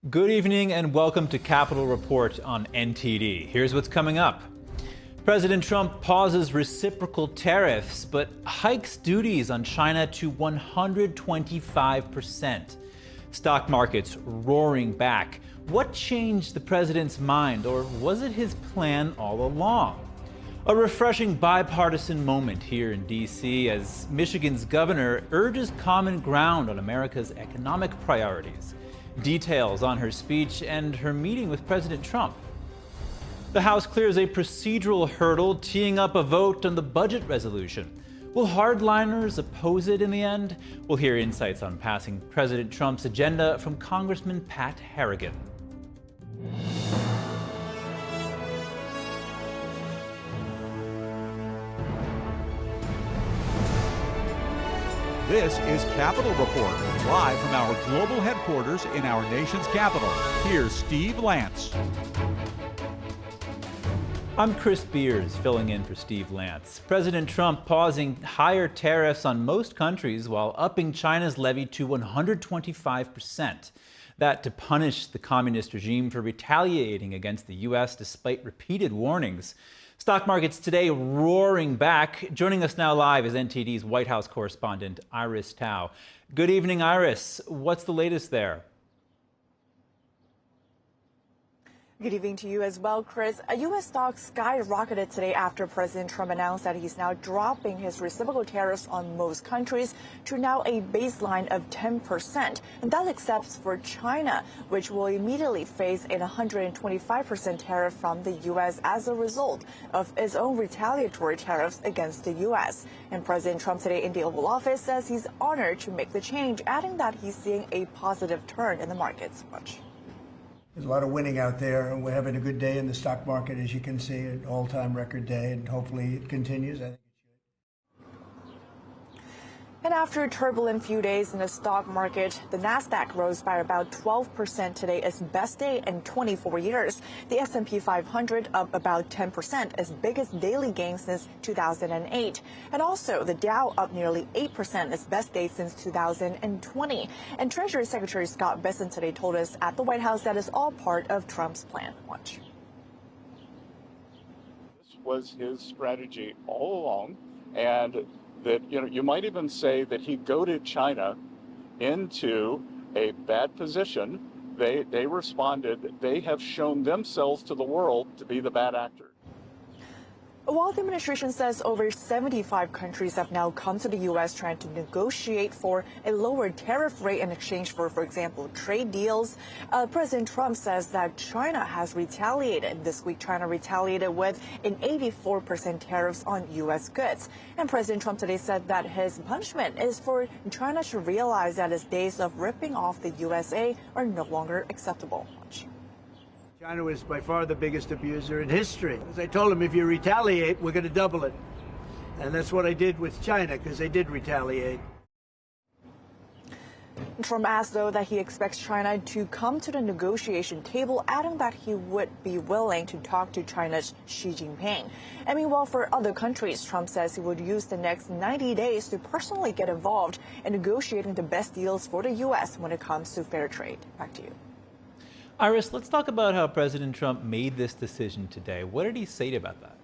Good evening and welcome to Capitol Report on NTD. Here's what's coming up. President Trump pauses reciprocal tariffs, but hikes duties on China to 125%. Stock markets roaring back. What changed the president's mind, or was it his plan all along? A refreshing bipartisan moment here in D.C. as Michigan's governor urges common ground on America's economic priorities. Details on her speech and her meeting with President Trump. The House clears a procedural hurdle, teeing up a vote on the budget resolution. Will hardliners oppose it in the end? We'll hear insights on passing President Trump's agenda from Congressman Pat Harrigan. This is Capitol Report, live from our global headquarters in our nation's capital. Here's Steve Lance. I'm Chris Beers, filling in for Steve Lance. President Trump pausing higher tariffs on most countries while upping China's levy to 125%. That to punish the communist regime for retaliating against the U.S. despite repeated warnings. Stock markets today roaring back. Joining us now live is NTD's White House correspondent, Iris Tao. Good evening, Iris. What's the latest there? Good evening to you as well, Chris. U.S. stocks skyrocketed today after President Trump announced that he's now dropping his reciprocal tariffs on most countries to now a baseline of 10%. And that except for China, which will immediately face a 125% tariff from the U.S. as a result of its own retaliatory tariffs against the U.S. And President Trump today in the Oval Office says he's honored to make the change, adding that he's seeing a positive turn in the markets. Watch. There's a lot of winning out there, and we're having a good day in the stock market, as you can see, an all-time record day, and hopefully it continues. I think it should. And after a turbulent few days in the stock market, the Nasdaq rose by about 12% today, its best day in 24 years. The S&P 500 up about 10%, its biggest daily gain since 2008. And also the Dow up nearly 8%, its best day since 2020. And Treasury Secretary Scott Bessent today told us at the White House that is all part of Trump's plan. Watch. This was his strategy all along, and that, you might even say that he goaded China into a bad position. They responded. They have shown themselves to the world to be the bad actors. While the administration says over 75 countries have now come to the U.S. trying to negotiate for a lower tariff rate in exchange for example, trade deals, President Trump says that China has retaliated. This week, China retaliated with an 84% tariffs on U.S. goods. And President Trump today said that his punishment is for China to realize that its days of ripping off the USA are no longer acceptable. China was by far the biggest abuser in history. As I told him, if you retaliate, we're going to double it. And that's what I did with China, because they did retaliate. Trump asked, though, that he expects China to come to the negotiation table, adding that he would be willing to talk to China's Xi Jinping. And meanwhile, for other countries, Trump says he would use the next 90 days to personally get involved in negotiating the best deals for the U.S. when it comes to fair trade. Back to you. Iris, let's talk about how President Trump made this decision today. What did he say about that?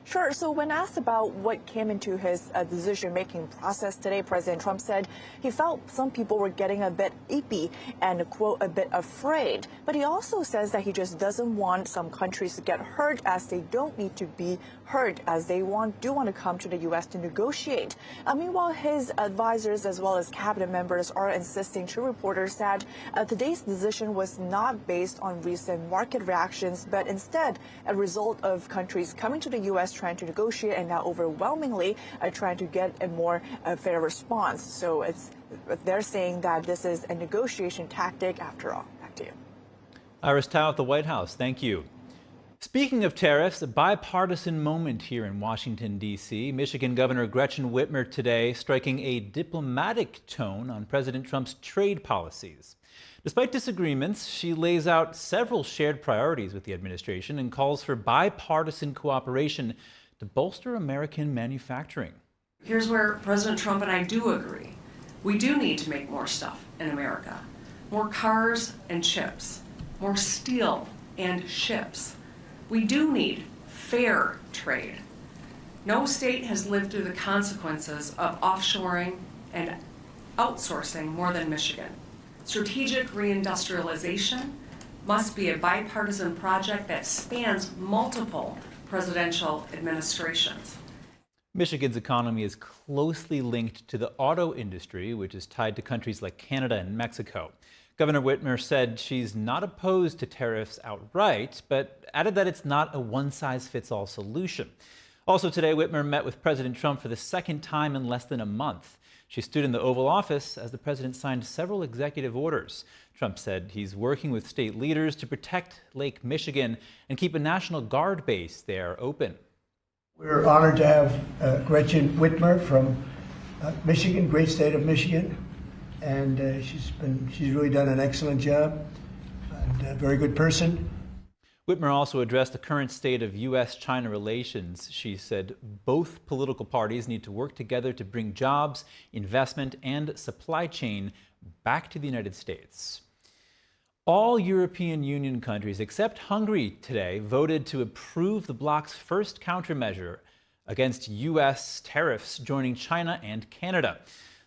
Sure. So when asked about what came into his decision-making process today, President Trump said he felt some people were getting a bit ippy and, quote, a bit afraid. But he also says that he just doesn't want some countries to get hurt, as they don't need to be hurt, as they do want to come to the U.S. to negotiate. Meanwhile, his advisors as well as cabinet members are insisting to reporters that today's decision was not based on recent market reactions, but instead a result of countries coming to the U.S. trying to negotiate and now overwhelmingly trying to get a more fair response. So they're saying that this is a negotiation tactic after all. Back to you. Iris Tao at the White House. Thank you. Speaking of tariffs, a bipartisan moment here in Washington, D.C. Michigan Governor Gretchen Whitmer today striking a diplomatic tone on President Trump's trade policies. Despite disagreements, she lays out several shared priorities with the administration and calls for bipartisan cooperation to bolster American manufacturing. Here's where President Trump and I do agree. We do need to make more stuff in America. More cars and chips, more steel and ships. We do need fair trade. No state has lived through the consequences of offshoring and outsourcing more than Michigan. Strategic reindustrialization must be a bipartisan project that spans multiple presidential administrations. Michigan's economy is closely linked to the auto industry, which is tied to countries like Canada and Mexico. Governor Whitmer said she's not opposed to tariffs outright, but added that it's not a one-size-fits-all solution. Also today, Whitmer met with President Trump for the second time in less than a month. She stood in the Oval Office as the president signed several executive orders. Trump said he's working with state leaders to protect Lake Michigan and keep a National Guard base there open. We're honored to have Gretchen Whitmer from Michigan, great state of Michigan, and she's really done an excellent job and a very good person. Whitmer also addressed the current state of U.S.-China relations. She said both political parties need to work together to bring jobs, investment, and supply chain back to the United States. All European Union countries except Hungary today voted to approve the bloc's first countermeasure against U.S. tariffs, joining China and Canada.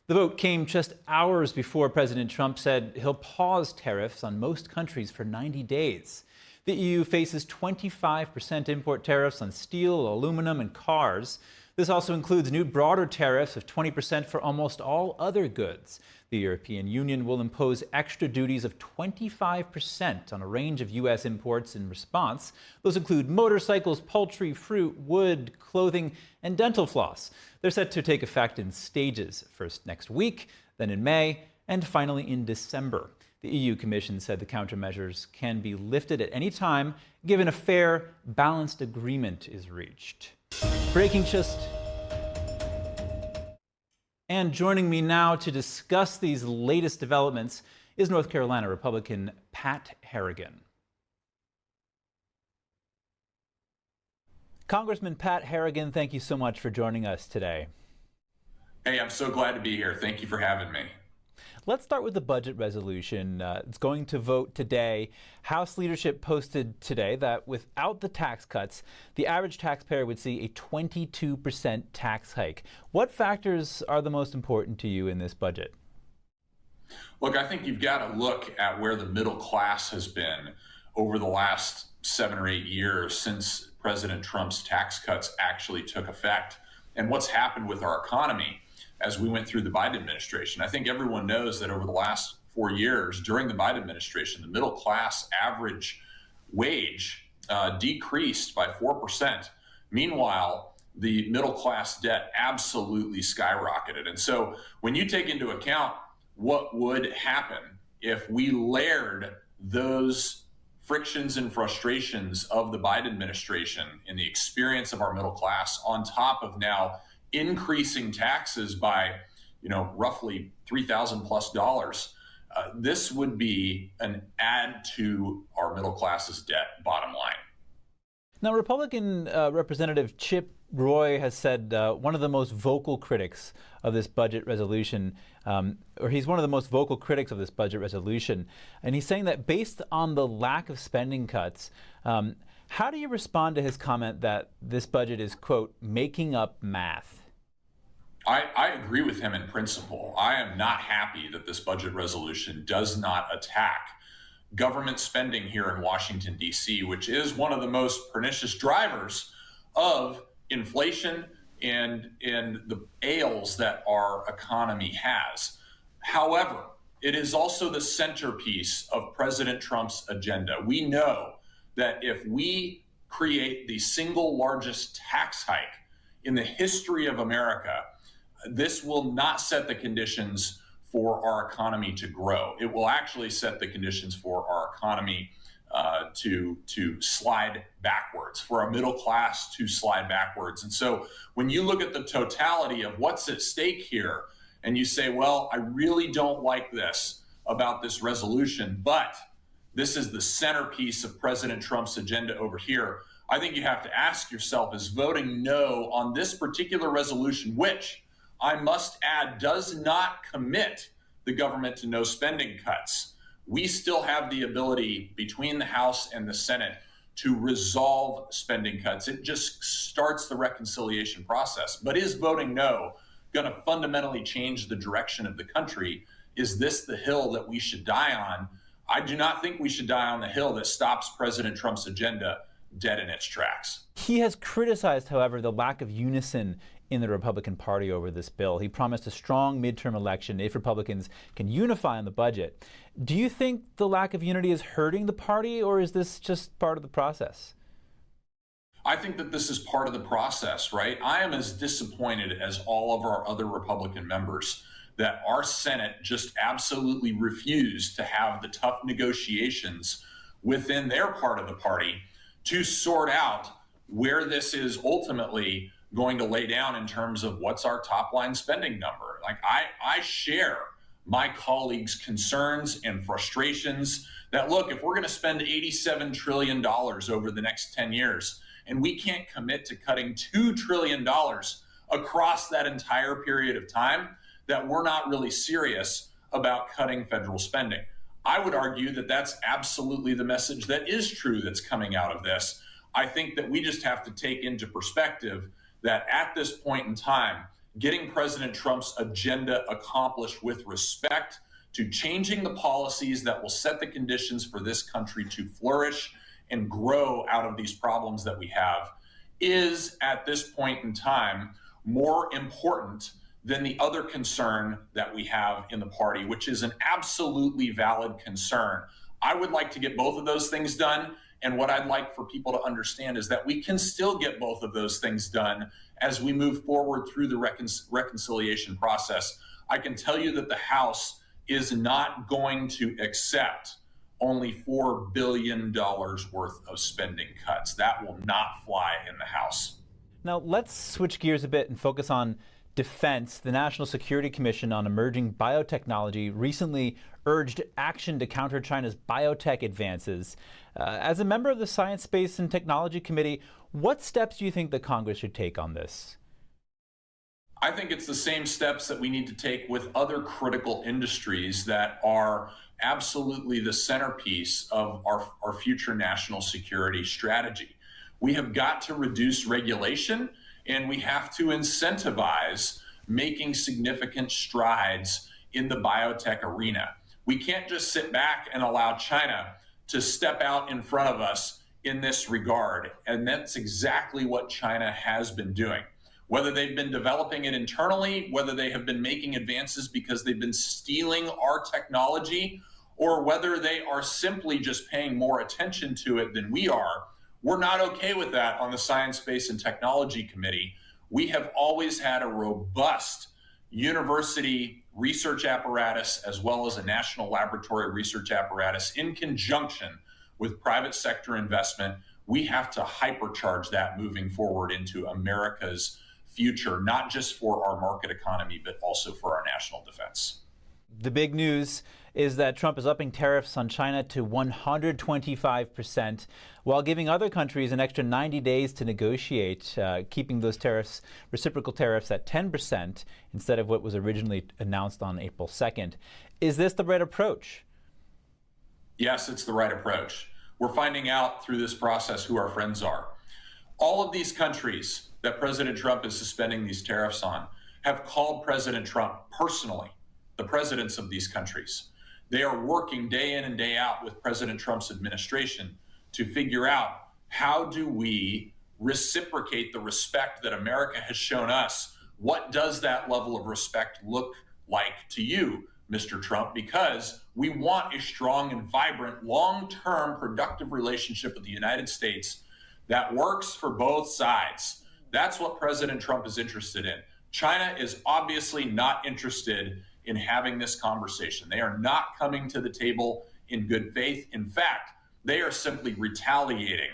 The vote came just hours before President Trump said he'll pause tariffs on most countries for 90 days. The EU faces 25% import tariffs on steel, aluminum, and cars. This also includes new broader tariffs of 20% for almost all other goods. The European Union will impose extra duties of 25% on a range of U.S. imports in response. Those include motorcycles, poultry, fruit, wood, clothing, and dental floss. They're set to take effect in stages, first next week, then in May, and finally in December. The EU Commission said the countermeasures can be lifted at any time, given a fair, balanced agreement is reached. And joining me now to discuss these latest developments is North Carolina Republican Pat Harrigan. Congressman Pat Harrigan, thank you so much for joining us today. Hey, I'm so glad to be here. Thank you for having me. Let's start with the budget resolution. It's going to vote today. House leadership posted today that without the tax cuts, the average taxpayer would see a 22% tax hike. What factors are the most important to you in this budget? Look, I think you've got to look at where the middle class has been over the last 7 or 8 years since President Trump's tax cuts actually took effect, and what's happened with our economy as we went through the Biden administration. I think everyone knows that over the last 4 years during the Biden administration, the middle class average wage decreased by 4%. Meanwhile, the middle class debt absolutely skyrocketed. And so when you take into account what would happen if we layered those frictions and frustrations of the Biden administration and the experience of our middle class on top of now increasing taxes by, roughly $3,000+, this would be an add to our middle class's debt, bottom line. Now, Republican Representative Chip Roy has said one of the most vocal critics of this budget resolution, or he's one of the most vocal critics of this budget resolution, and he's saying that based on the lack of spending cuts, how do you respond to his comment that this budget is, quote, making up math? I agree with him in principle. I am not happy that this budget resolution does not attack government spending here in Washington, D.C., which is one of the most pernicious drivers of inflation and the ails that our economy has. However, it is also the centerpiece of President Trump's agenda. We know that if we create the single largest tax hike in the history of America, this will not set the conditions for our economy to grow. It will actually set the conditions for our economy to slide backwards, for our middle class to slide backwards. And so when you look at the totality of what's at stake here, and you say, well, I really don't like this about this resolution, but this is the centerpiece of President Trump's agenda over here, I think you have to ask yourself, is voting no on this particular resolution, which I must add, does not commit the government to no spending cuts. We still have the ability between the House and the Senate to resolve spending cuts. It just starts the reconciliation process. But is voting no going to fundamentally change the direction of the country? Is this the hill that we should die on? I do not think we should die on the hill that stops President Trump's agenda dead in its tracks. He has criticized, however, the lack of unison in the Republican Party over this bill. He promised a strong midterm election if Republicans can unify on the budget. Do you think the lack of unity is hurting the party, or is this just part of the process? I think that this is part of the process, right? I am as disappointed as all of our other Republican members that our Senate just absolutely refused to have the tough negotiations within their part of the party to sort out where this is ultimately going to lay down in terms of what's our top line spending number. Like I share my colleagues' concerns and frustrations that, look, if we're going to spend $87 trillion over the next 10 years and we can't commit to cutting $2 trillion across that entire period of time, that we're not really serious about cutting federal spending. I would argue that that's absolutely the message that is true that's coming out of this. I think that we just have to take into perspective that at this point in time, getting President Trump's agenda accomplished with respect to changing the policies that will set the conditions for this country to flourish and grow out of these problems that we have is, at this point in time, more important than the other concern that we have in the party, which is an absolutely valid concern. I would like to get both of those things done. And what I'd like for people to understand is that we can still get both of those things done as we move forward through the reconciliation process. I can tell you that the House is not going to accept only $4 billion worth of spending cuts. That will not fly in the House. Now, let's switch gears a bit and focus on defense. The National Security Commission on Emerging Biotechnology recently urged action to counter China's biotech advances. As a member of the Science, Space, and Technology Committee, what steps do you think the Congress should take on this? I think it's the same steps that we need to take with other critical industries that are absolutely the centerpiece of our future national security strategy. We have got to reduce regulation, and we have to incentivize making significant strides in the biotech arena. We can't just sit back and allow China to step out in front of us in this regard. And that's exactly what China has been doing. Whether they've been developing it internally, whether they have been making advances because they've been stealing our technology, or whether they are simply just paying more attention to it than we are, we're not okay with that on the Science, Space, and Technology Committee. We have always had a robust university research apparatus as well as a national laboratory research apparatus in conjunction with private sector investment. We have to hypercharge that moving forward into America's future, not just for our market economy, but also for our national defense. The big news is that Trump is upping tariffs on China to 125%, while giving other countries an extra 90 days to negotiate, keeping those tariffs, reciprocal tariffs, at 10% instead of what was originally announced on April 2nd. Is this the right approach? Yes, it's the right approach. We're finding out through this process who our friends are. All of these countries that President Trump is suspending these tariffs on have called President Trump personally, the presidents of these countries. They are working day in and day out with President Trump's administration to figure out, how do we reciprocate the respect that America has shown us? What does that level of respect look like to you, Mr. Trump? Because we want a strong and vibrant, long-term, productive relationship with the United States that works for both sides. That's what President Trump is interested in. China is obviously not interested in having this conversation. They are not coming to the table in good faith. In fact, they are simply retaliating,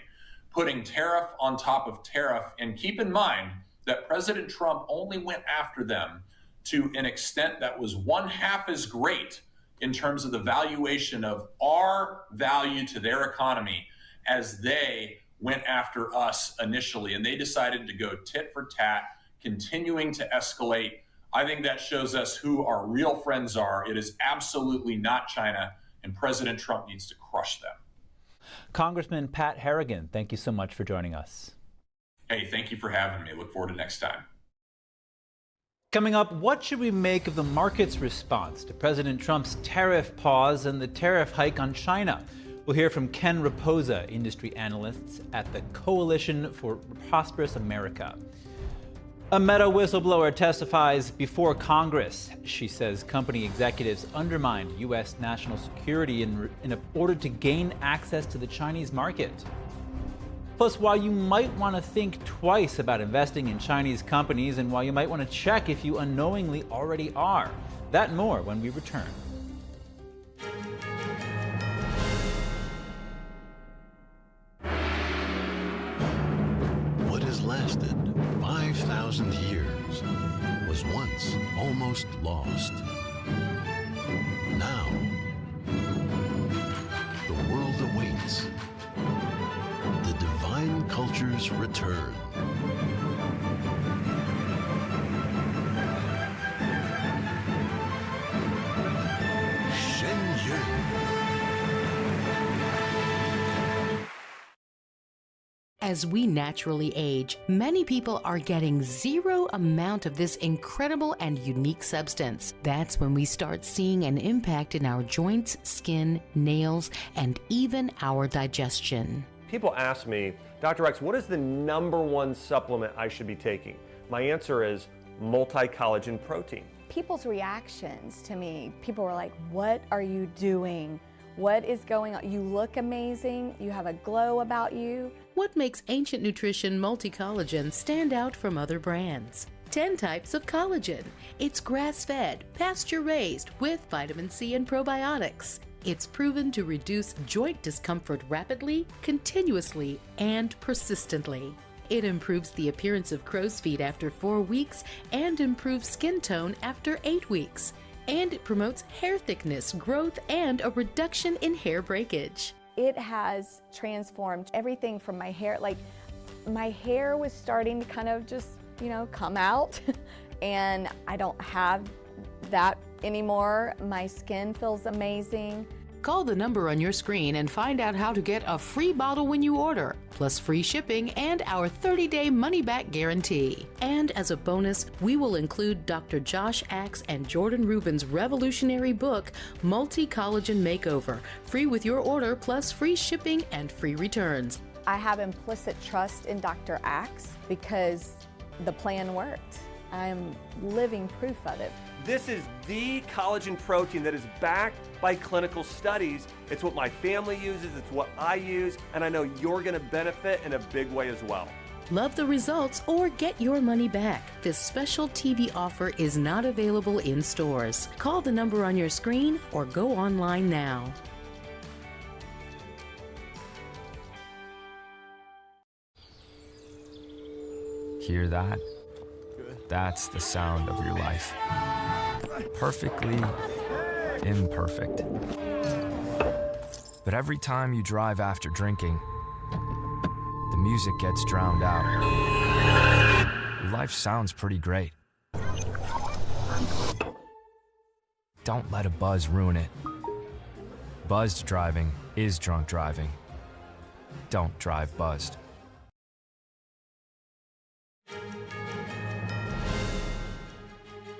putting tariff on top of tariff. And keep in mind that President Trump only went after them to an extent that was one half as great in terms of the valuation of our value to their economy as they went after us initially. And they decided to go tit for tat, continuing to escalate I think that shows us who our real friends are. It is absolutely not China, and President Trump needs to crush them. Congressman Pat Harrigan, thank you so much for joining us. Hey, thank you for having me. Look forward to next time. Coming up, what should we make of the market's response to President Trump's tariff pause and the tariff hike on China? We'll hear from Ken Rapoza, industry analyst at the Coalition for Prosperous America. A Meta whistleblower testifies before Congress. She says company executives undermined U.S. national security in order to gain access to the Chinese market. Plus, why you might want to think twice about investing in Chinese companies and why you might want to check if you unknowingly already are. That and more when we return. What has lasted 5,000 years was once almost lost. Now, the world awaits the divine culture's return. As we naturally age, many people are getting zero amount of this incredible and unique substance. That's when we start seeing an impact in our joints, skin, nails, and even our digestion. People ask me, Dr. X, what is the #1 supplement I should be taking? My answer is multi-collagen protein. People's reactions to me, people were like, what are you doing? What is going on? You look amazing. You have a glow about you. What makes Ancient Nutrition Multi-Collagen stand out from other brands? 10 types of collagen. It's grass-fed, pasture-raised with vitamin C and probiotics. It's proven to reduce joint discomfort rapidly, continuously, and persistently. It improves the appearance of crow's feet after 4 weeks and improves skin tone after 8 weeks. And it promotes hair thickness, growth, and a reduction in hair breakage. It has transformed everything from my hair. Like, my hair was starting to kind of just, come out, and I don't have that anymore. My skin feels amazing. Call the number on your screen and find out how to get a free bottle when you order, plus free shipping and our 30-day money-back guarantee. And as a bonus, we will include Dr. Josh Axe and Jordan Rubin's revolutionary book, Multi-Collagen Makeover, free with your order, plus free shipping and free returns. I have implicit trust in Dr. Axe because the plan worked. I'm living proof of it. This is the collagen protein that is backed by clinical studies. It's what my family uses, it's what I use, and I know you're going to benefit in a big way as well. Love the results or get your money back. This special TV offer is not available in stores. Call the number on your screen or go online now. Hear that? That's the sound of your life. Perfectly imperfect. But every time you drive after drinking, the music gets drowned out. Your life sounds pretty great. Don't let a buzz ruin it. Buzzed driving is drunk driving. Don't drive buzzed.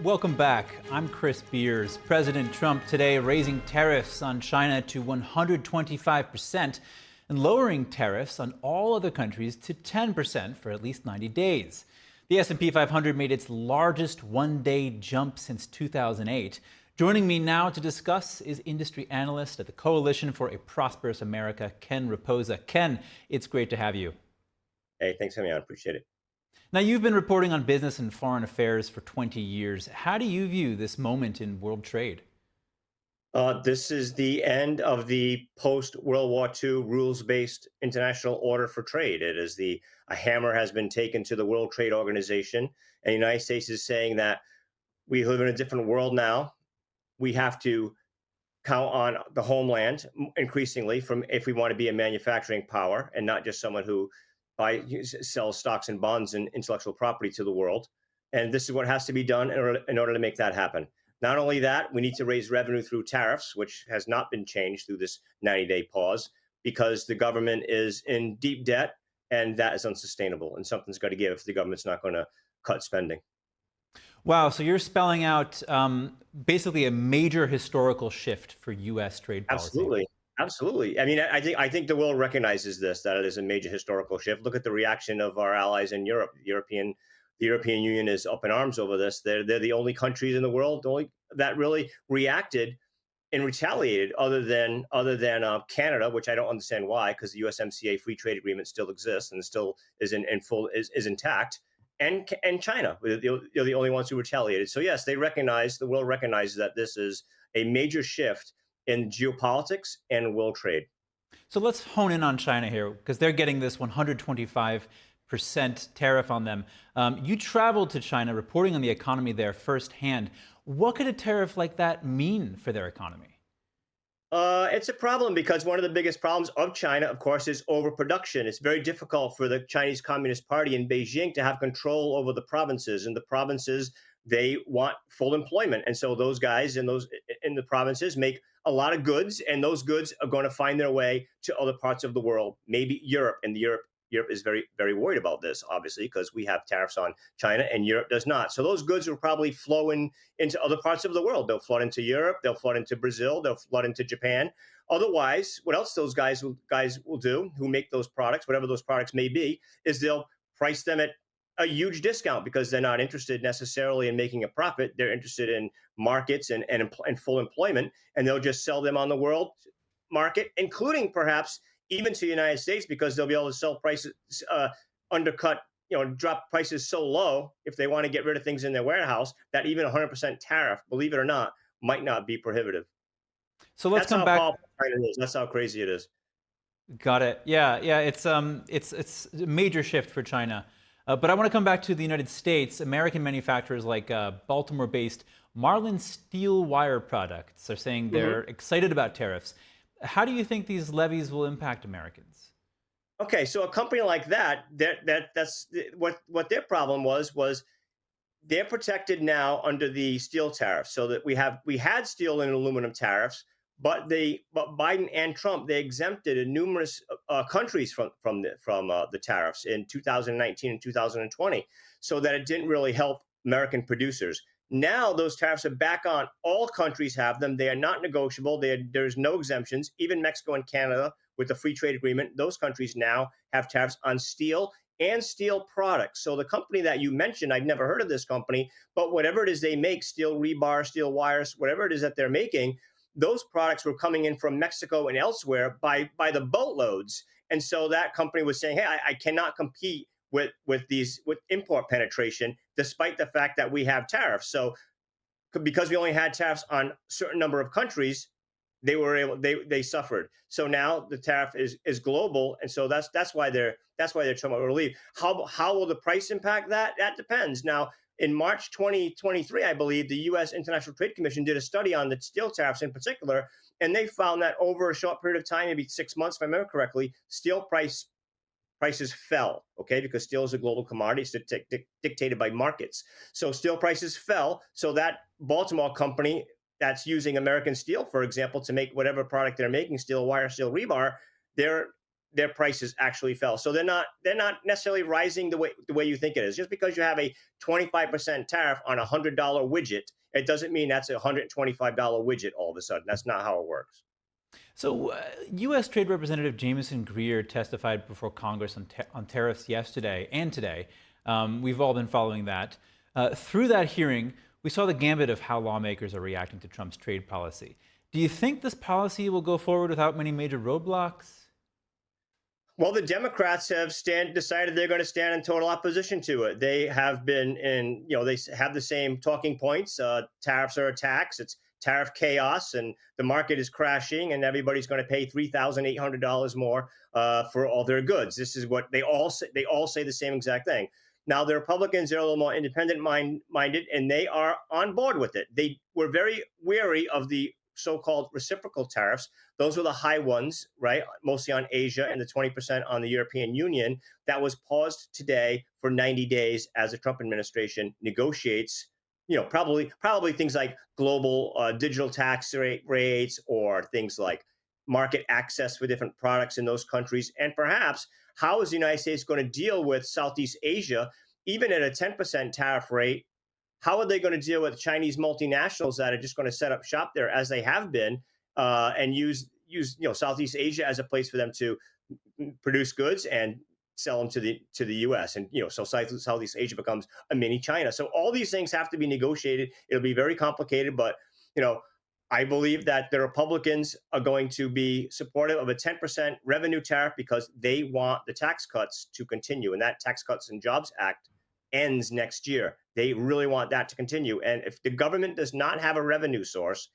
Welcome back. I'm Chris Beers. President Trump today raising tariffs on China to 125% and lowering tariffs on all other countries to 10% for at least 90 days. The S&P 500 made its largest one-day jump since 2008. Joining me now to discuss is industry analyst at the Coalition for a Prosperous America, Ken Rapoza. Ken, it's great to have you. Hey, thanks for having me on. Appreciate it. Now, you've been reporting on business and foreign affairs for 20 years. How do you view this moment in world trade? This is the end of the post-World War II rules-based international order for trade. It is a hammer has been taken to the World Trade Organization, and the United States is saying that we live in a different world now. We have to count on the homeland increasingly if we want to be a manufacturing power and not just someone who sells stocks and bonds and intellectual property to the world. And this is what has to be done in order to make that happen. Not only that, we need to raise revenue through tariffs, which has not been changed through this 90-day pause, because the government is in deep debt, and that is unsustainable. And something's got to give if the government's not going to cut spending. Wow, so you're spelling out basically a major historical shift for U.S. trade policy. Absolutely. Absolutely. I mean, I think the world recognizes this, that it is a major historical shift. Look at the reaction of our allies in Europe. The European Union is up in arms over this. They're the only countries in the world that really reacted and retaliated, other than Canada, which I don't understand why, because the USMCA free trade agreement still exists and still is is intact, and China. They're the only ones who retaliated. So yes, the world recognizes that this is a major shift in geopolitics and world trade. So let's hone in on China here, because they're getting this 125% tariff on them. You traveled to China, reporting on the economy there firsthand. What could a tariff like that mean for their economy? It's a problem, because one of the biggest problems of China, of course, is overproduction. It's very difficult for the Chinese Communist Party in Beijing to have control over the provinces, and the provinces, they want full employment. And so those guys in the provinces make a lot of goods, and those goods are going to find their way to other parts of the world, maybe Europe. And Europe is very, very worried about this, obviously, because we have tariffs on China and Europe does not. So those goods will probably flow into other parts of the world. They'll flood into Europe. They'll flood into Brazil. They'll flood into Japan. Otherwise, what else those guys will do, who make those products, whatever those products may be, is they'll price them at a huge discount, because they're not interested necessarily in making a profit. They're interested in markets and full employment, and they'll just sell them on the world market, including perhaps even to the United States, because they'll be able to sell prices, undercut, drop prices so low if they want to get rid of things in their warehouse, that even 100% tariff, believe it or not, might not be prohibitive. So let's come back. That's how crazy it is. Got it. Yeah. It's a major shift for China. But I want to come back to the United States. American manufacturers like Baltimore-based Marlin Steel Wire Products are saying they're excited about tariffs. How do you think these levies will impact Americans? Okay, so a company like that's what their problem was they're protected now under the steel tariff. So that we had steel and aluminum tariffs, but Biden and Trump, they exempted numerous countries from the tariffs in 2019 and 2020, so that it didn't really help American producers. Now those tariffs are back on. All countries have them. They are not negotiable. There's no exemptions. Even Mexico and Canada, with the free trade agreement, those countries now have tariffs on steel and steel products. So the company that you mentioned, I've never heard of this company, but whatever it is they make, steel rebar, steel wires, whatever it is that they're making, those products were coming in from Mexico and elsewhere by the boatloads. And so that company was saying, hey, I cannot compete with import penetration, despite the fact that we have tariffs. So because we only had tariffs on a certain number of countries, they suffered. So now the tariff is global, and so that's why they're talking about relief. How will the price impact that? That depends. Now, in March 2023, I believe the U.S. International Trade Commission did a study on the steel tariffs in particular, and they found that over a short period of time, maybe 6 months, if I remember correctly, steel prices fell, okay, because steel is a global commodity. It's dictated by markets. So steel prices fell. So that Baltimore company that's using American steel, for example, to make whatever product they're making, steel wire, steel rebar, their prices actually fell. So they're not necessarily rising the way you think it is. Just because you have a 25% tariff on a $100 widget, it doesn't mean that's a $125 widget all of a sudden. That's not how it works. So U.S. Trade Representative Jamieson Greer testified before Congress on tariffs yesterday and today. We've all been following that. Through that hearing, we saw the gambit of how lawmakers are reacting to Trump's trade policy. Do you think this policy will go forward without many major roadblocks? Well, the Democrats have decided they're going to stand in total opposition to it. They have been they have the same talking points. Tariffs are a tax. It's tariff chaos, and the market is crashing, and everybody's going to pay $3,800 more for all their goods. This is what they all say. They all say the same exact thing. Now, the Republicans are a little more independent minded, and they are on board with it. They were very wary of the so-called reciprocal tariffs. Those were the high ones, right? Mostly on Asia and the 20% on the European Union. That was paused today for 90 days as the Trump administration negotiates, probably things like global digital tax rates or things like market access for different products in those countries. And perhaps how is the United States going to deal with Southeast Asia, even at a 10% tariff rate? How are they going to deal with Chinese multinationals that are just going to set up shop there, as they have been, and use Southeast Asia as a place for them to produce goods and sell them to the U.S. And so Southeast Asia becomes a mini China. So all these things have to be negotiated. It'll be very complicated, but I believe that the Republicans are going to be supportive of a 10% revenue tariff because they want the tax cuts to continue, and that Tax Cuts and Jobs Act ends next year. They really want that to continue. And if the government does not have a revenue source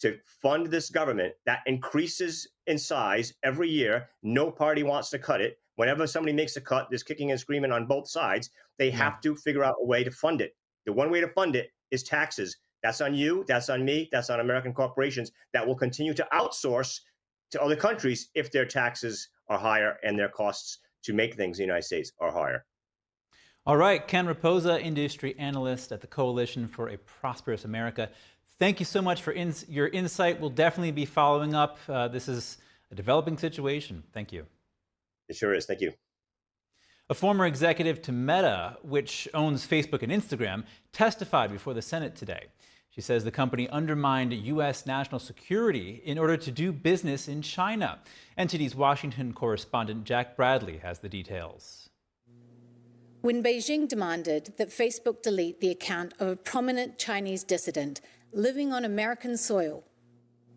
to fund this government that increases in size every year, no party wants to cut it. Whenever somebody makes a cut, there's kicking and screaming on both sides. They have to figure out a way to fund it. The one way to fund it is taxes. That's on you, that's on me, that's on American corporations that will continue to outsource to other countries if their taxes are higher and their costs to make things in the United States are higher. All right, Ken Rapoza, industry analyst at the Coalition for a Prosperous America. Thank you so much for your insight. We'll definitely be following up. This is a developing situation. Thank you. It sure is. Thank you. A former executive to Meta, which owns Facebook and Instagram, testified before the Senate today. She says the company undermined U.S. national security in order to do business in China. NTD's Washington correspondent Jack Bradley has the details. When Beijing demanded that Facebook delete the account of a prominent Chinese dissident living on American soil,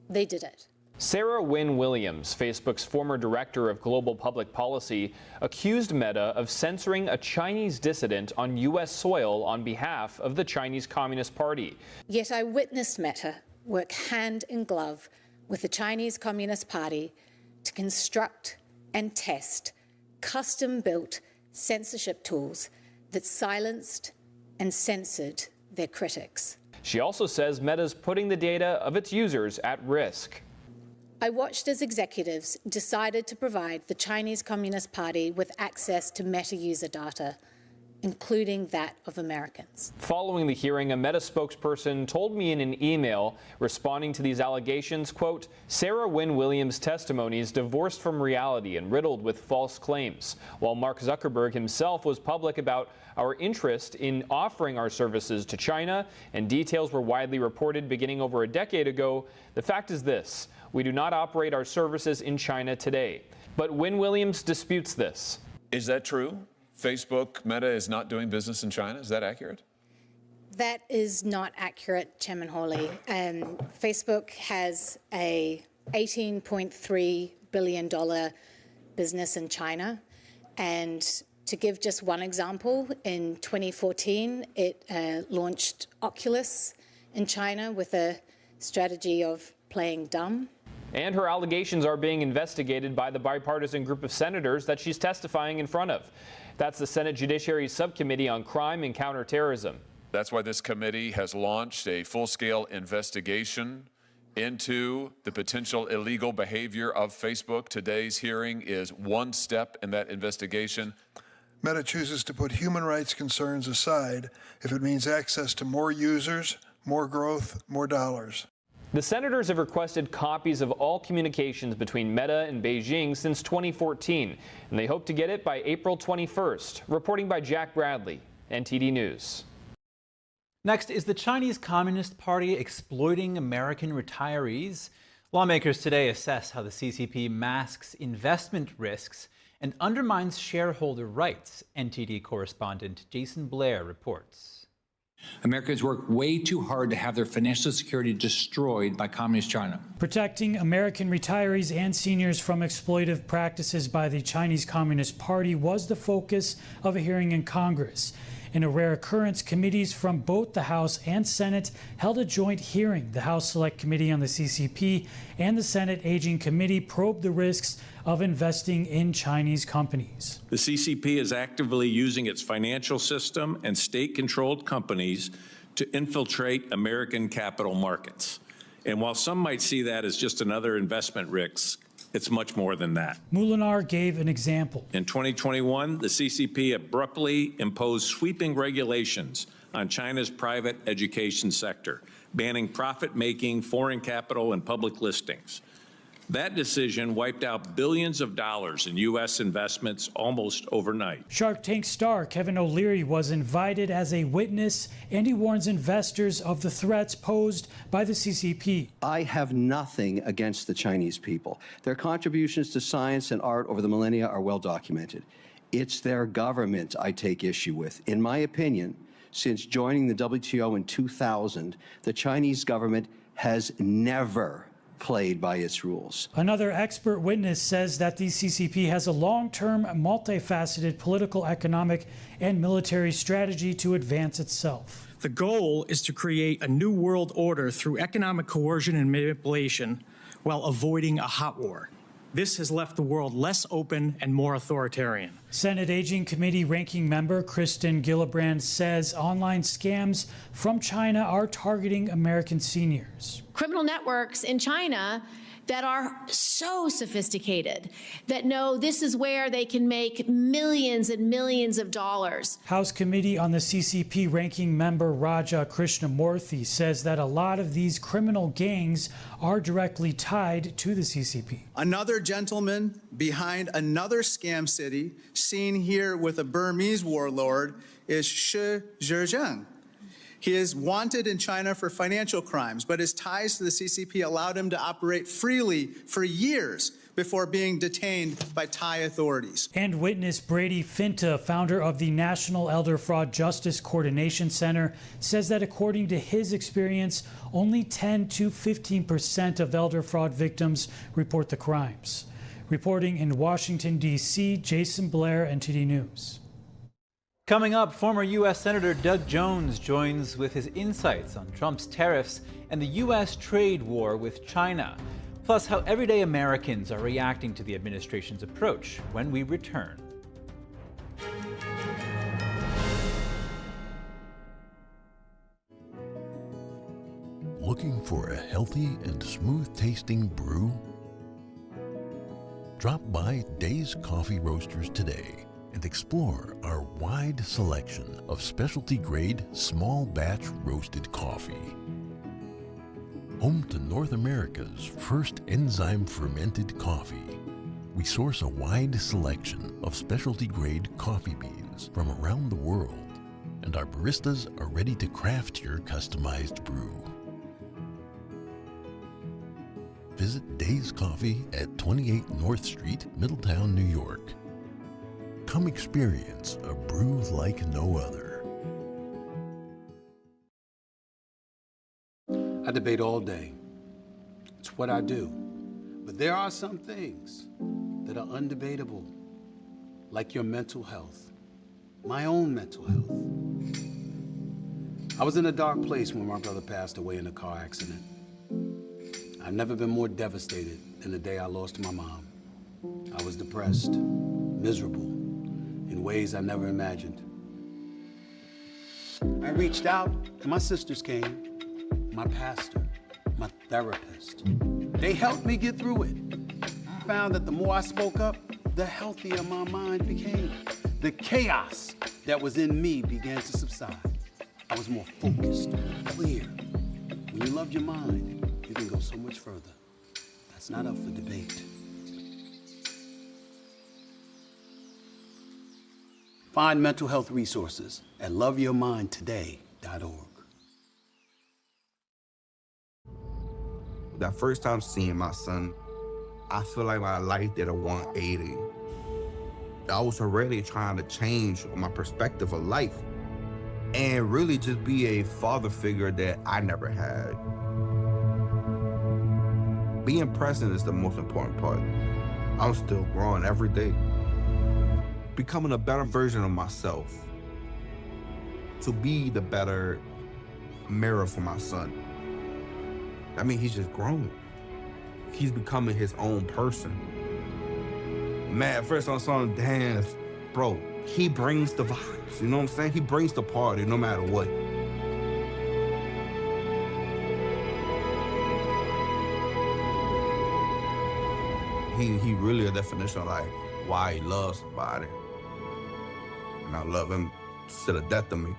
they did it. Sarah Wynne Williams, Facebook's former director of global public policy, accused Meta of censoring a Chinese dissident on U.S. soil on behalf of the Chinese Communist Party. Yet I witnessed Meta work hand in glove with the Chinese Communist Party to construct and test custom-built censorship tools that silenced and censored their critics. She also says Meta's putting the data of its users at risk. I watched as executives decided to provide the Chinese Communist Party with access to Meta user data, including that of Americans. Following the hearing, a Meta spokesperson told me in an email responding to these allegations, quote, Sarah Wynne Williams' testimony is divorced from reality and riddled with false claims. While Mark Zuckerberg himself was public about our interest in offering our services to China, and details were widely reported beginning over a decade ago, the fact is this: we do not operate our services in China today. But Wynne Williams disputes this. Is that true? Facebook, Meta is not doing business in China. Is that accurate? That is not accurate, Chairman Hawley. Facebook has a $18.3 billion business in China. And to give just one example, in 2014, it launched Oculus in China with a strategy of playing dumb. And her allegations are being investigated by the bipartisan group of senators that she's testifying in front of. That's the Senate Judiciary Subcommittee on Crime and Counterterrorism. That's why this committee has launched a full-scale investigation into the potential illegal behavior of Facebook. Today's hearing is one step in that investigation. Meta chooses to put human rights concerns aside if it means access to more users, more growth, more dollars. The senators have requested copies of all communications between Meta and Beijing since 2014, and they hope to get it by April 21st. Reporting by Jack Bradley, NTD News. Next, is the Chinese Communist Party exploiting American retirees? Lawmakers today assess how the CCP masks investment risks and undermines shareholder rights. NTD correspondent Jason Blair reports. Americans work way too hard to have their financial security destroyed by Communist China. Protecting American retirees and seniors from exploitive practices by the Chinese Communist Party was the focus of a hearing in Congress. In a rare occurrence, committees from both the House and Senate held a joint hearing. The House Select Committee on the CCP and the Senate Aging Committee probed the risks of investing in Chinese companies. The CCP is actively using its financial system and state-controlled companies to infiltrate American capital markets. And while some might see that as just another investment risk, it's much more than that. Molinar gave an example. In 2021, the CCP abruptly imposed sweeping regulations on China's private education sector, banning profit-making foreign capital and public listings. That decision wiped out billions of dollars in U.S. investments almost overnight. Shark Tank star Kevin O'Leary was invited as a witness, and he warns investors of the threats posed by the CCP. I have nothing against the Chinese people. Their contributions to science and art over the millennia are well documented. It's their government I take issue with. In my opinion, since joining the WTO in 2000, the Chinese government has never played by its rules. Another expert witness says that the CCP has a long-term, multifaceted political, economic, and military strategy to advance itself. The goal is to create a new world order through economic coercion and manipulation while avoiding a hot war. This has left the world less open and more authoritarian. Senate Aging Committee ranking member Kristen Gillibrand says online scams from China are targeting American seniors. Criminal networks in China that are so sophisticated that know this is where they can make millions and millions of dollars. House Committee on the CCP ranking member Raja Krishnamurthy says that a lot of these criminal gangs are directly tied to the CCP. Another gentleman behind another scam city, seen here with a Burmese warlord, is Shi Zhejiang. He is wanted in China for financial crimes, but his ties to the CCP allowed him to operate freely for years before being detained by Thai authorities. And witness Brady Finta, founder of the National Elder Fraud Justice Coordination Center, says that according to his experience, only 10 to 15% of elder fraud victims report the crimes. Reporting in Washington, D.C., Jason Blair, NTD News. Coming up, former U.S. Senator Doug Jones joins with his insights on Trump's tariffs and the U.S. trade war with China, plus how everyday Americans are reacting to the administration's approach when we return. Looking for a healthy and smooth-tasting brew? Drop by Days Coffee Roasters today and explore our wide selection of specialty-grade, small-batch roasted coffee. Home to North America's first enzyme-fermented coffee, we source a wide selection of specialty-grade coffee beans from around the world, and our baristas are ready to craft your customized brew. Visit Days Coffee at 28 North Street, Middletown, New York. Come experience a brew like no other. I debate all day. It's what I do. But there are some things that are undebatable, like your mental health, my own mental health. I was in a dark place when my brother passed away in a car accident. I've never been more devastated than the day I lost my mom. I was depressed, miserable, in ways I never imagined. I reached out, and my sisters came, my pastor, my therapist. They helped me get through it. I found that the more I spoke up, the healthier my mind became. The chaos that was in me began to subside. I was more focused, clear. When you love your mind, you can go so much further. That's not up for debate. Find mental health resources at loveyourmindtoday.org. That first time seeing my son, I feel like my life did a 180. I was already trying to change my perspective of life and really just be a father figure that I never had. Being present is the most important part. I'm still growing every day. Becoming a better version of myself. To be the better mirror for my son. I mean, he's just growing. He's becoming his own person. Man, first I saw him dance, bro, he brings the vibes, you know what I'm saying? He brings the party no matter what. he really a definition of like why he loves somebody. And I love him to the death of me.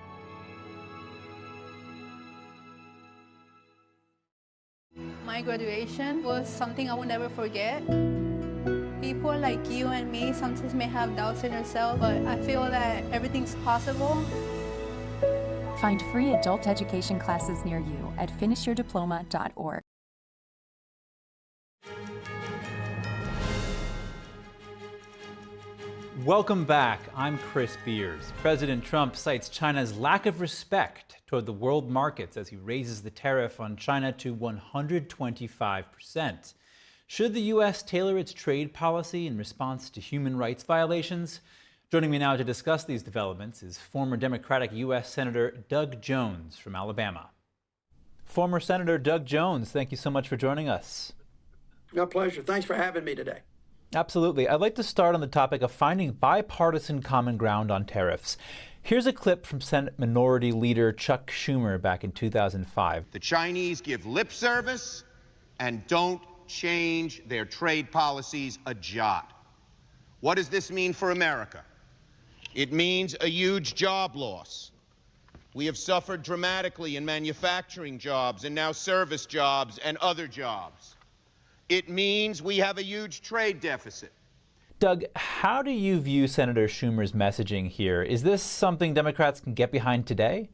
My graduation was something I will never forget. People like you and me sometimes may have doubts in ourselves, but I feel that everything's possible. Find free adult education classes near you at finishyourdiploma.org. Welcome back. I'm Chris Beers. President Trump cites China's lack of respect toward the world markets as he raises the tariff on China to 125%. Should the U.S. tailor its trade policy in response to human rights violations? Joining me now to discuss these developments is former Democratic U.S. Senator Doug Jones from Alabama. Former Senator Doug Jones, thank you so much for joining us. My pleasure. Thanks for having me today. Absolutely. I'd like to start on the topic of finding bipartisan common ground on tariffs. Here's a clip from Senate Minority Leader Chuck Schumer back in 2005. The Chinese give lip service and don't change their trade policies a jot. What does this mean for America? It means a huge job loss. We have suffered dramatically in manufacturing jobs and now service jobs and other jobs. It means we have a huge trade deficit. Doug, how do you view Senator Schumer's messaging here? Is this something Democrats can get behind today?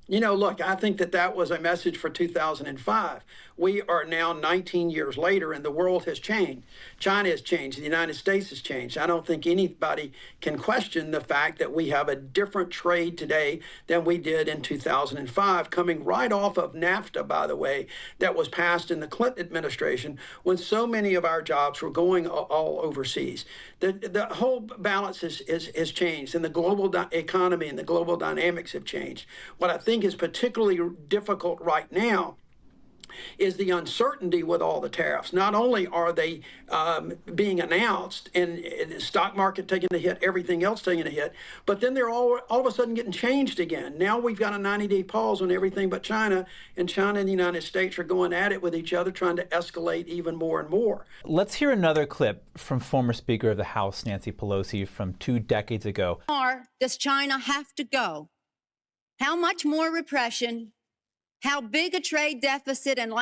You know, look, I think that was a message for 2005. We are now 19 years later, and the world has changed. China has changed. The United States has changed. I don't think anybody can question the fact that we have a different trade today than we did in 2005, coming right off of NAFTA, by the way, that was passed in the Clinton administration when so many of our jobs were going all overseas. The whole balance has changed, and the global economy and the global dynamics have changed. What I think is particularly difficult right now is the uncertainty with all the tariffs. Not only are they being announced and the stock market taking a hit, everything else taking a hit, but then they're all of a sudden getting changed again. Now we've got a 90-day pause on everything but China, and China and the United States are going at it with each other, trying to escalate even more and more. Let's hear another clip from former Speaker of the House, Nancy Pelosi, from 2 decades ago. How far does China have to go? How much more repression? How big a trade deficit and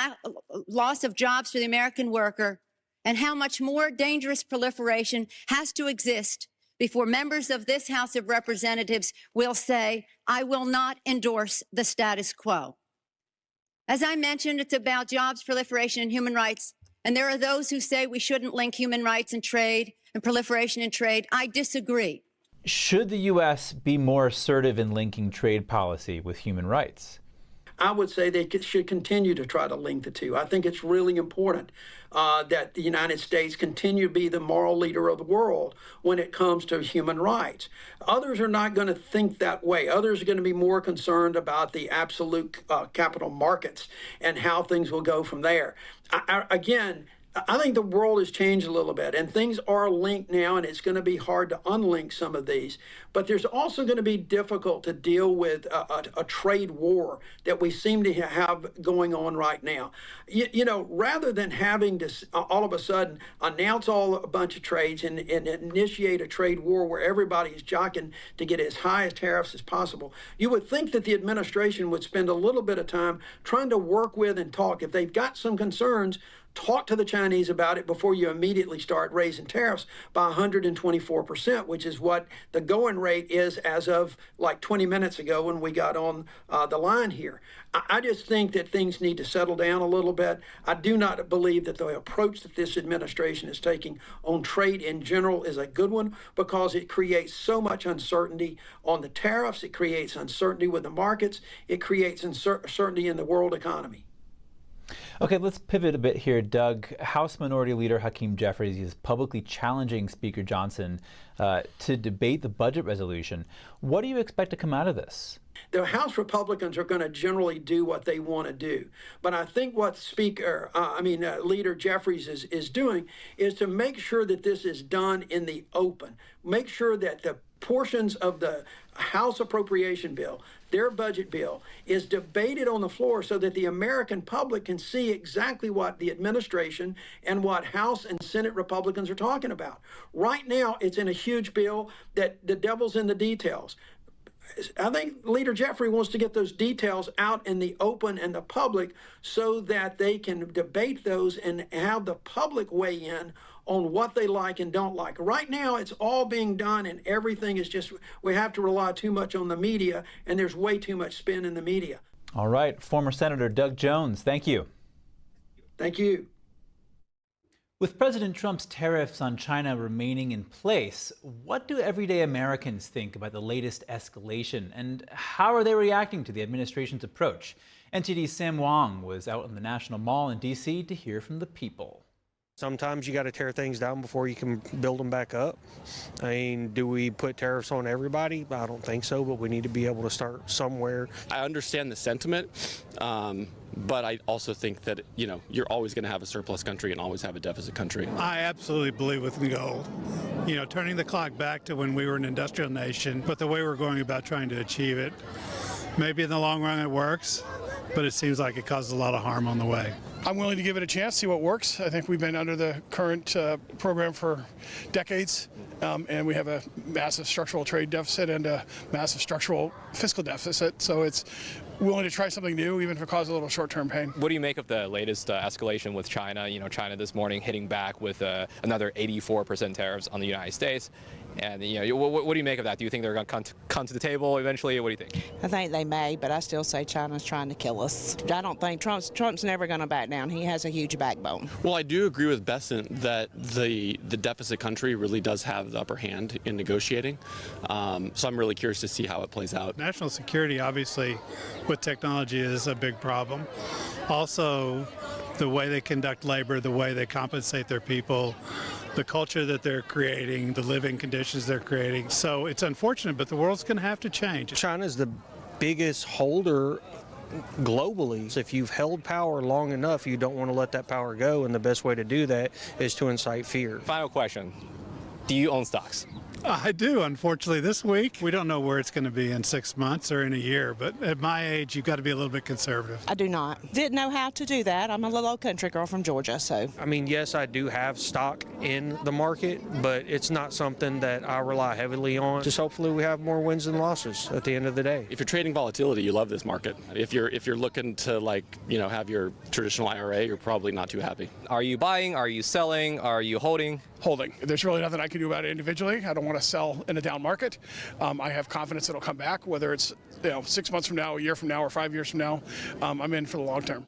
loss of jobs for the American worker, and how much more dangerous proliferation has to exist before members of this House of Representatives will say, I will not endorse the status quo. As I mentioned, it's about jobs, proliferation, and human rights, and there are those who say we shouldn't link human rights and trade and proliferation and trade. I disagree. Should the U.S. be more assertive in linking trade policy with human rights? I would say they should continue to try to link the two. I think it's really important that the United States continue to be the moral leader of the world when it comes to human rights. Others are not going to think that way. Others are going to be more concerned about the absolute capital markets and how things will go from there. I think the world has changed a little bit, and things are linked now, and it's going to be hard to unlink some of these. But there's also going to be difficult to deal with a trade war that we seem to have going on right now. You know, rather than having to all of a sudden announce a bunch of trades and initiate a trade war where everybody is jockeying to get as high as tariffs as possible, you would think that the administration would spend a little bit of time trying to work with and talk. If they've got some concerns, talk to the Chinese about it before you immediately start raising tariffs by 124%, which is what the going rate is as of like 20 minutes ago when we got on the line here. I just think that things need to settle down a little bit. I do not believe that the approach that this administration is taking on trade in general is a good one, because it creates so much uncertainty on the tariffs. It creates uncertainty with the markets. It creates uncertainty in the world economy. Okay, let's pivot a bit here, Doug. House Minority Leader Hakeem Jeffries is publicly challenging Speaker Johnson to debate the budget resolution. What do you expect to come out of this? The House Republicans are going to generally do what they want to do. But I think what Leader Jeffries is doing is to make sure that this is done in the open. Make sure that the portions of the House appropriation bill their budget bill is debated on the floor so that the American public can see exactly what the administration and what House and Senate Republicans are talking about. Right now, it's in a huge bill that the devil's in the details. I think Leader Jeffrey wants to get those details out in the open and the public so that they can debate those and have the public weigh in on what they like and don't like. Right now, it's all being done and everything is just, we have to rely too much on the media, and there's way too much spin in the media. All right, former Senator Doug Jones, thank you. Thank you. With President Trump's tariffs on China remaining in place, what do everyday Americans think about the latest escalation, and how are they reacting to the administration's approach? NTD's Sam Wong was out in the National Mall in D.C. to hear from the people. Sometimes you got to tear things down before you can build them back up. I mean, do we put tariffs on everybody? I don't think so, but we need to be able to start somewhere. I understand the sentiment, but I also think that, you know, you're always going to have a surplus country and always have a deficit country. I absolutely believe with the goal. You know, turning the clock back to when we were an industrial nation, but the way we're going about trying to achieve it, maybe in the long run it works, but it seems like it causes a lot of harm on the way. I'm willing to give it a chance, see what works. I think we've been under the current program for decades, and we have a massive structural trade deficit and a massive structural fiscal deficit. So it's willing to try something new, even if it causes a little short-term pain. What do you make of the latest escalation with China? You know, China this morning hitting back with another 84% tariffs on the United States. And, you know, what do you make of that? Do you think they're going to come to the table eventually? What do you think? I think they may, but I still say China's trying to kill us. I don't think Trump's never going to back down. He has a huge backbone. Well, I do agree with Besant that the deficit country really does have the upper hand in negotiating. So I'm really curious to see how it plays out. National security, obviously, with technology is a big problem. Also, the way they conduct labor, the way they compensate their people, the culture that they're creating, the living conditions they're creating. So it's unfortunate, but the world's going to have to change. China's the biggest holder globally. So if you've held power long enough, you don't want to let that power go, and the best way to do that is to incite fear. Final question. Do you own stocks? I do, unfortunately, this week. We don't know where it's going to be in 6 months or in a year, but at my age, you've got to be a little bit conservative. I do not. Didn't know how to do that. I'm a little old country girl from Georgia, so. I mean, yes, I do have stock in the market, but it's not something that I rely heavily on. Just hopefully we have more wins than losses at the end of the day. If you're trading volatility, you love this market. If you're looking to, like, you know, have your traditional IRA, you're probably not too happy. Are you buying? Are you selling? Are you holding? Holding. There's really nothing I can do about it individually. I don't want to sell in a down market. I have confidence it'll come back, whether it's 6 months from now, a year from now, or 5 years from now. I'm in for the long term.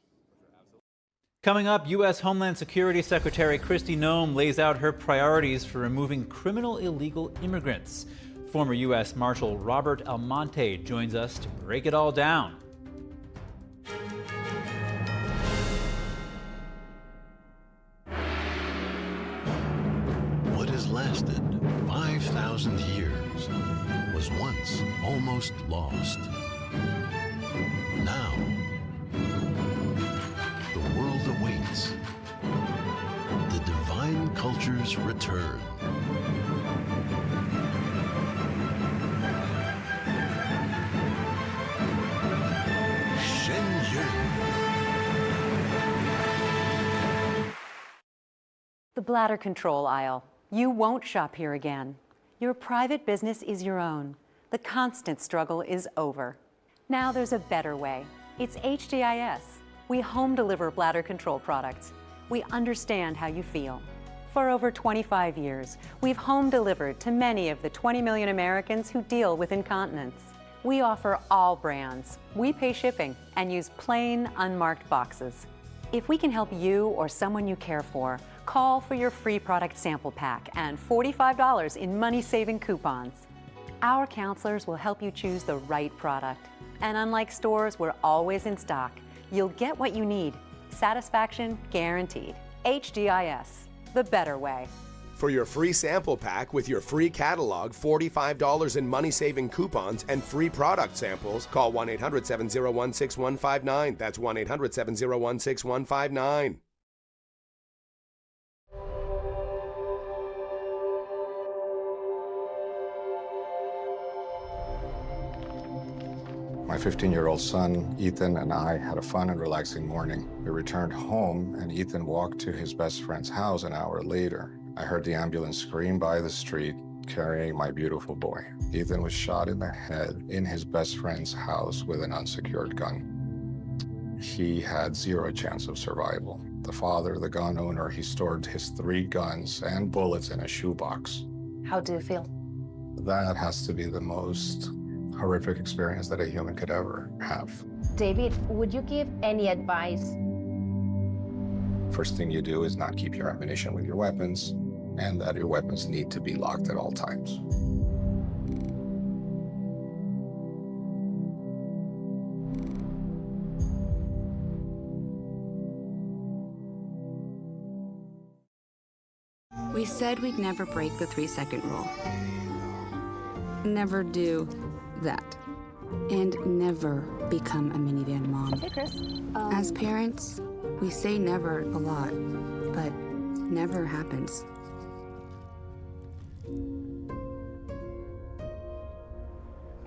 Coming up, U.S. Homeland Security Secretary Kristi Noem lays out her priorities for removing criminal illegal immigrants. Former U.S. Marshal Robert Almonte joins us to break it all down. What has lasted 5,000 years was once almost lost. Now, the world awaits the divine culture's return. The bladder control aisle. You won't shop here again. Your private business is your own. The constant struggle is over. Now there's a better way. It's HDIS. We home deliver bladder control products. We understand how you feel. For over 25 years, we've home delivered to many of the 20 million Americans who deal with incontinence. We offer all brands. We pay shipping and use plain, unmarked boxes. If we can help you or someone you care for, call for your free product sample pack and $45 in money-saving coupons. Our counselors will help you choose the right product. And unlike stores, we're always in stock. You'll get what you need. Satisfaction guaranteed. HDIS, the better way. For your free sample pack with your free catalog, $45 in money-saving coupons, and free product samples, call 1-800-701-6159. That's 1-800-701-6159. My My 15-year-old son, Ethan, and I had a fun and relaxing morning. We returned home, and Ethan walked to his best friend's house an hour later. I heard the ambulance scream by the street, carrying my beautiful boy. Ethan was shot in the head in his best friend's house with an unsecured gun. He had zero chance of survival. The father, the gun owner, he stored his 3 guns and bullets in a shoebox. How do you feel? That has to be the most horrific experience that a human could ever have. David, would you give any advice? First thing you do is not keep your ammunition with your weapons, and that your weapons need to be locked at all times. We said we'd never break the 3-second rule. Never do that. And never become a minivan mom. Hey, Chris. As parents, we say never a lot, but never happens.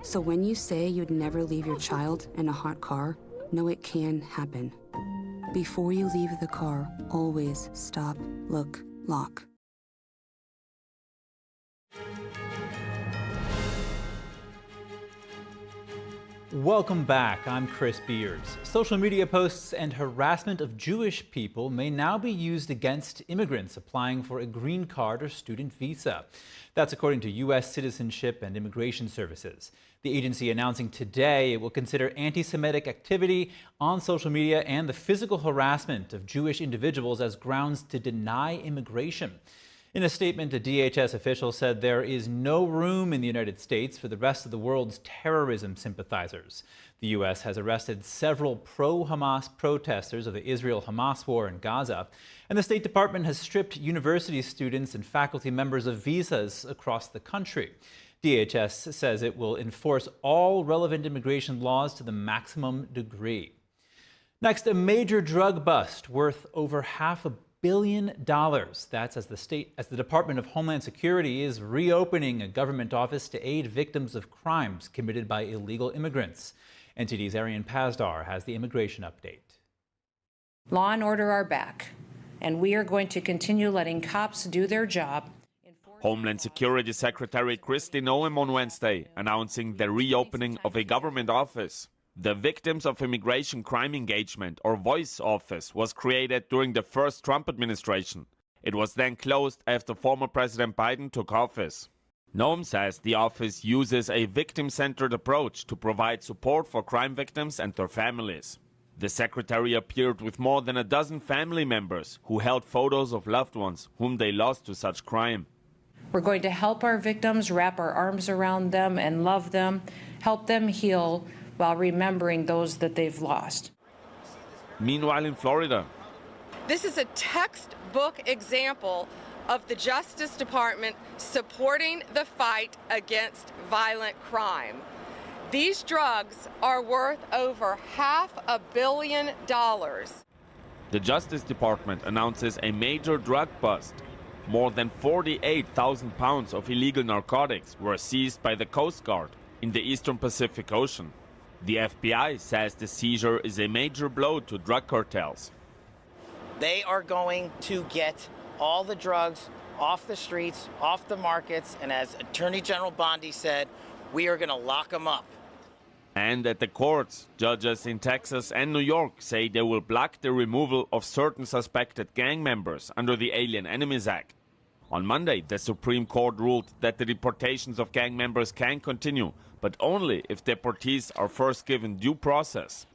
So when you say you'd never leave your child in a hot car, know it can happen. Before you leave the car, always stop, look, lock. Welcome back. I'm Chris Beers. Social media posts and harassment of Jewish people may now be used against immigrants applying for a green card or student visa. That's according to U.S. Citizenship and Immigration Services. The agency announcing today it will consider anti-Semitic activity on social media and the physical harassment of Jewish individuals as grounds to deny immigration. In a statement, a DHS official said there is no room in the United States for the rest of the world's terrorism sympathizers. The U.S. has arrested several pro-Hamas protesters of the Israel-Hamas war in Gaza, and the State Department has stripped university students and faculty members of visas across the country. DHS says it will enforce all relevant immigration laws to the maximum degree. Next, a major drug bust worth over $500 million. That's as the Department of Homeland Security is reopening a government office to aid victims of crimes committed by illegal immigrants. NTD's R-N.C. has the immigration update. Law and order are back, and we are going to continue letting cops do their job. Homeland Security Secretary Kristi Noem on Wednesday announcing the reopening of a government office. The Victims of Immigration Crime Engagement, or VOICE office, was created during the first Trump administration. It was then closed after former President Biden took office. Noem says the office uses a victim-centered approach to provide support for crime victims and their families. The secretary appeared with more than a dozen family members who held photos of loved ones whom they lost to such crime. We're going to help our victims, wrap our arms around them and love them, help them heal, while remembering those that they've lost. Meanwhile, in Florida, this is a textbook example of the Justice Department supporting the fight against violent crime. These drugs are worth over $500 million. The Justice Department announces a major drug bust. More than 48,000 pounds of illegal narcotics were seized by the Coast Guard in the Eastern Pacific Ocean. The FBI says the seizure is a major blow to drug cartels. They are going to get all the drugs off the streets, off the markets, and as Attorney General Bondi said, we are going to lock them up. And at the courts, judges in Texas and New York say they will block the removal of certain suspected gang members under the Alien Enemies Act. On Monday, the Supreme Court ruled that the deportations of gang members can continue, but only if deportees are first given due process.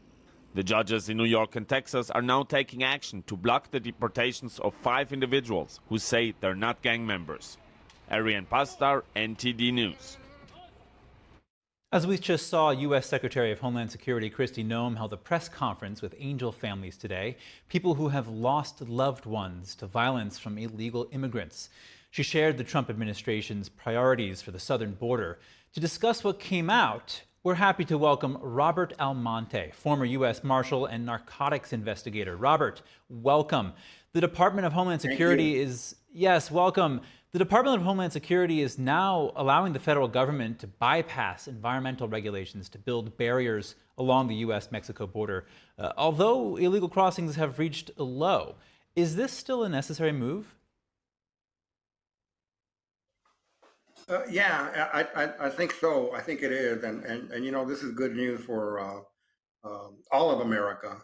The judges in New York and Texas are now taking action to block the deportations of 5 individuals who say they're not gang members. Ariane Pastar, NTD News. As we just saw, U.S. Secretary of Homeland Security Kristi Noem held a press conference with angel families today, people who have lost loved ones to violence from illegal immigrants. She shared the Trump administration's priorities for the southern border. To discuss what came out, we're happy to welcome Robert Almonte, former U.S. Marshal and narcotics investigator. Robert, welcome. The Department of Homeland Security is, yes, welcome. The Department of Homeland Security is now allowing the federal government to bypass environmental regulations to build barriers along the U.S.-Mexico border, although illegal crossings have reached a low. Is this still a necessary move? Yeah, I think so. I think it is, and you know, this is good news for all of America.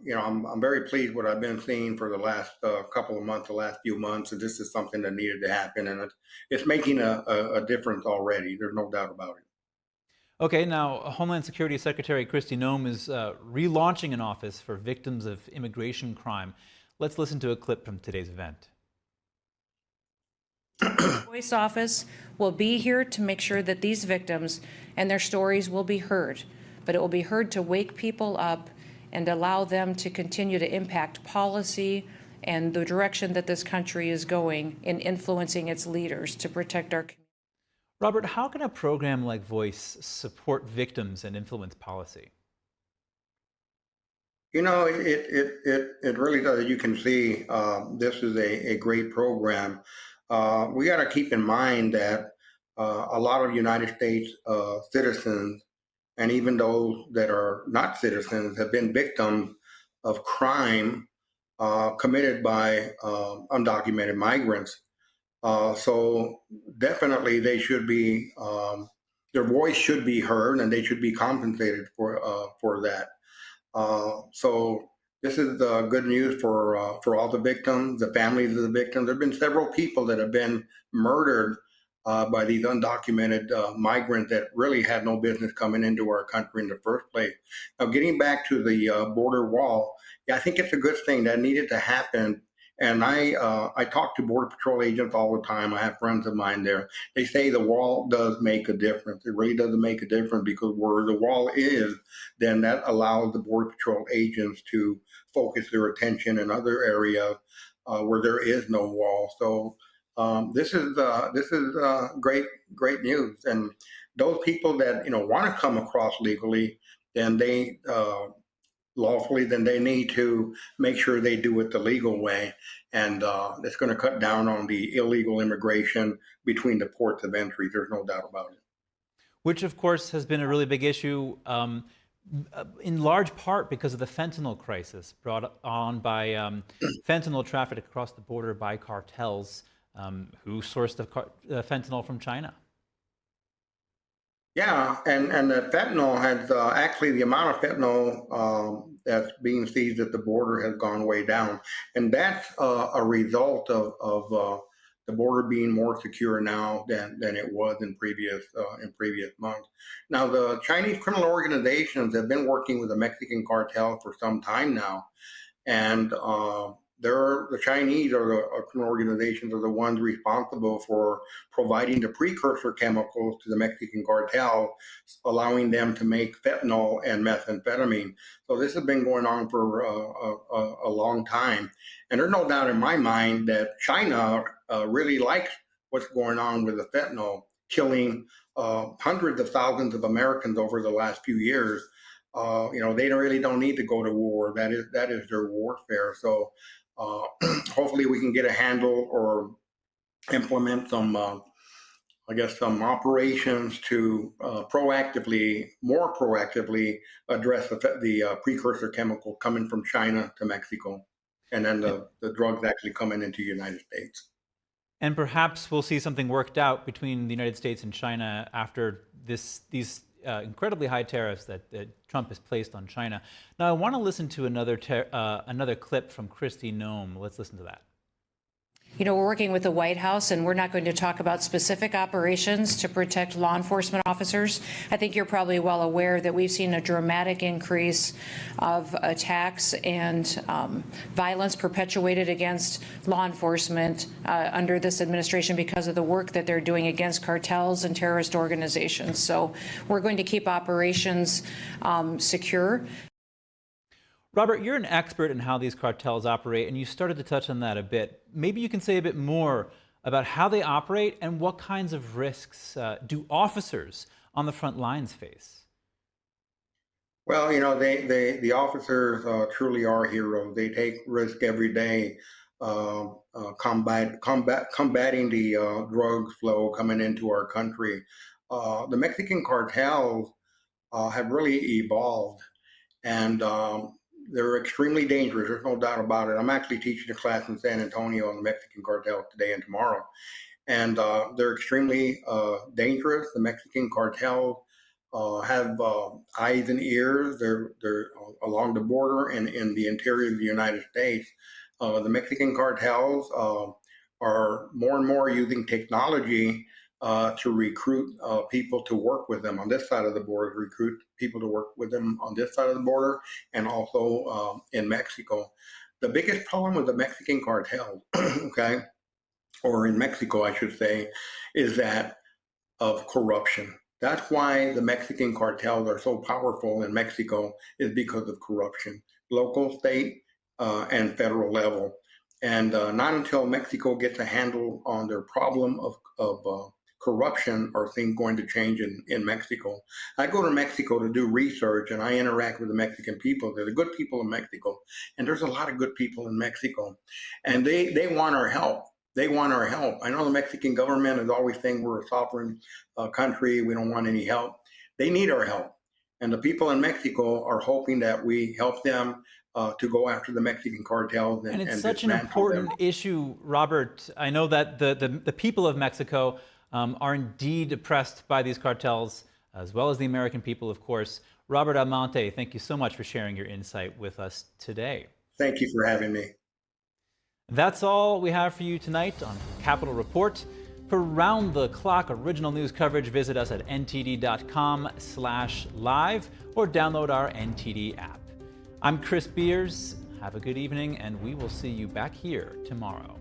You know, I'm very pleased what I've been seeing for the last couple of months, the last few months, and this is something that needed to happen, and it's making a difference already. There's no doubt about it. Okay, now Homeland Security Secretary Kristi Noem is relaunching an office for victims of immigration crime. Let's listen to a clip from today's event. The Voice office will be here to make sure that these victims and their stories will be heard, but it will be heard to wake people up and allow them to continue to impact policy and the direction that this country is going in influencing its leaders to protect our community. Robert, how can a program like Voice support victims and influence policy? You know, it really does. You can see this is a great program. We got to keep in mind that a lot of United States citizens, and even those that are not citizens, have been victims of crime committed by undocumented migrants. So definitely they should be, their voice should be heard, and they should be compensated for that. So this is good news for all the victims, the families of the victims. There have been several people that have been murdered by these undocumented migrants that really had no business coming into our country in the first place. Now, getting back to the border wall, yeah, I think it's a good thing that needed to happen. And I talk to Border Patrol agents all the time. I have friends of mine there. They say the wall does make a difference. It really does make a difference, because where the wall is, then that allows the Border Patrol agents to focus their attention in other areas where there is no wall. So this is great news. And those people that want to come across legally, then they lawfully, then they need to make sure they do it the legal way. And it's going to cut down on the illegal immigration between the ports of entry. There's no doubt about it. Which, of course, has been a really big issue in large part because of the fentanyl crisis brought on by fentanyl trafficked across the border by cartels who sourced the fentanyl from China. Yeah, and the fentanyl has actually, the amount of fentanyl that's being seized at the border has gone way down, and that's a result of the border being more secure now than it was in previous months. Now, the Chinese criminal organizations have been working with the Mexican cartel for some time now, and the Chinese or the criminal organizations are the ones responsible for providing the precursor chemicals to the Mexican cartel, allowing them to make fentanyl and methamphetamine. So this has been going on for a long time. And there's no doubt in my mind that China really likes what's going on with the fentanyl, killing hundreds of thousands of Americans over the last few years. They really don't need to go to war. That is their warfare. So hopefully we can get a handle or implement some operations to more proactively address the precursor chemical coming from China to Mexico, and then the drugs actually coming into the United States. And perhaps we'll see something worked out between the United States and China after these incredibly high tariffs that Trump has placed on China. Now, I want to listen to another clip from Kristi Noem. Let's listen to that. We're working with the White House, and we're not going to talk about specific operations to protect law enforcement officers. I think you're probably well aware that we've seen a dramatic increase of attacks and violence perpetuated against law enforcement under this administration because of the work that they're doing against cartels and terrorist organizations. So we're going to keep operations secure. Robert, you're an expert in how these cartels operate, and you started to touch on that a bit. Maybe you can say a bit more about how they operate and what kinds of risks do officers on the front lines face? Well, the officers truly are heroes. They take risk every day, combating the drugs flow coming into our country. The Mexican cartels have really evolved, and they're extremely dangerous. There's no doubt about it. I'm actually teaching a class in San Antonio on the Mexican cartel today and tomorrow, and they're extremely dangerous. The Mexican cartels have eyes and ears. They're along the border and in the interior of the United States. The Mexican cartels are more and more using technology to recruit people to work with them on this side of the border, recruit people to work with them on this side of the border, and also in Mexico. The biggest problem with the Mexican cartels, okay, or in Mexico, I should say, is that of corruption. That's why the Mexican cartels are so powerful in Mexico, is because of corruption, local, state, and federal level. And not until Mexico gets a handle on their problem of corruption are things going to change in Mexico. I go to Mexico to do research, and I interact with the Mexican people. They're the good people in Mexico, and there's a lot of good people in Mexico, and they want our help. They want our help. I know the Mexican government is always saying we're a sovereign country. We don't want any help. They need our help. And the people in Mexico are hoping that we help them to go after the Mexican cartels. And it's such an important issue, Robert. I know that the people of Mexico are indeed oppressed by these cartels, as well as the American people, of course. Robert Almonte, thank you so much for sharing your insight with us today. Thank you for having me. That's all we have for you tonight on Capitol Report. For round-the-clock original news coverage, visit us at ntd.com/live or download our NTD app. I'm Chris Beers. Have a good evening, and we will see you back here tomorrow.